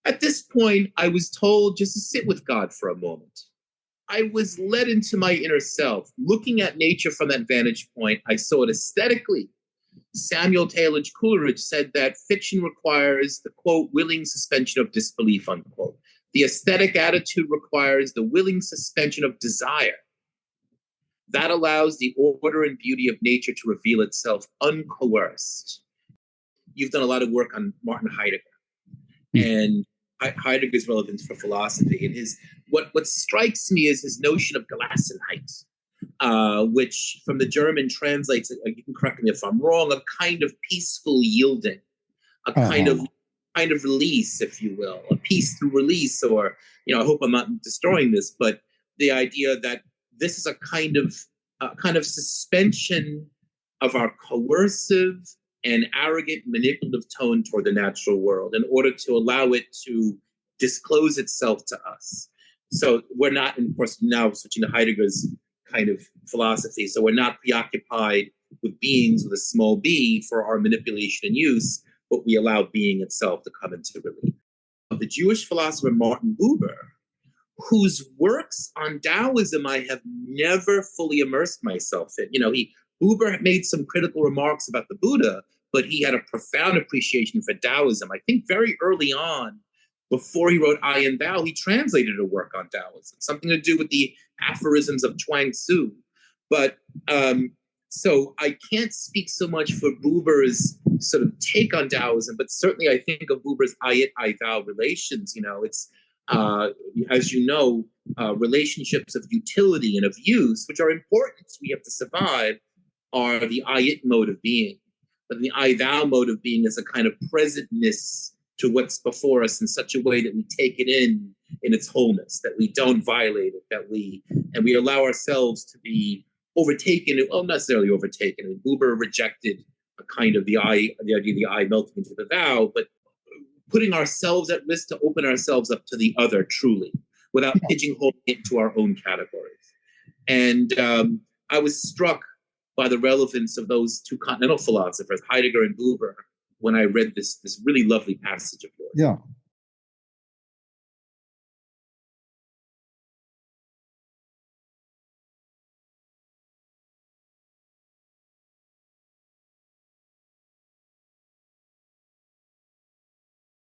At this point, I was told just to sit with God for a moment. I was led into my inner self. Looking at nature from that vantage point, I saw it aesthetically. Samuel Taylor Coleridge said that fiction requires the, quote, willing suspension of disbelief, unquote. The aesthetic attitude requires the willing suspension of desire. That allows the order and beauty of nature to reveal itself uncoerced. You've done a lot of work on Martin Heidegger, and Heidegger's relevance for philosophy. And what strikes me is his notion of Gelassenheit, which from the German translates, you can correct me if I'm wrong, a kind of peaceful yielding, a kind of release, if you will, a peace through release, or, I hope I'm not destroying this, but the idea that this is a kind of suspension of our coercive and arrogant, manipulative tone toward the natural world in order to allow it to disclose itself to us. So we're not, and of course, now switching to Heidegger's kind of philosophy, so we're not preoccupied with beings with a small b for our manipulation and use, but we allow being itself to come into relief. The Jewish philosopher Martin Buber, whose works on Taoism I have never fully immersed myself in. Buber made some critical remarks about the Buddha, but he had a profound appreciation for Taoism. I think very early on, before he wrote I and Thou, he translated a work on Taoism, something to do with the aphorisms of Chuang Tzu. But so I can't speak so much for Buber's sort of take on Taoism, but certainly I think of Buber's I-it, I-thou relations. It's, as you know, relationships of utility and of use, which are important, we have to survive, are the I-it mode of being. But the I-thou mode of being is a kind of presentness to what's before us in such a way that we take it in its wholeness, that we don't violate it, that we allow ourselves to be overtaken, well, not necessarily overtaken. And Buber rejected a kind of the idea of the I melting into the thou, but putting ourselves at risk to open ourselves up to the other truly, without pigeonholing it into our own categories. And I was struck by the relevance of those two continental philosophers, Heidegger and Buber, when I read this really lovely passage of yours. Yeah,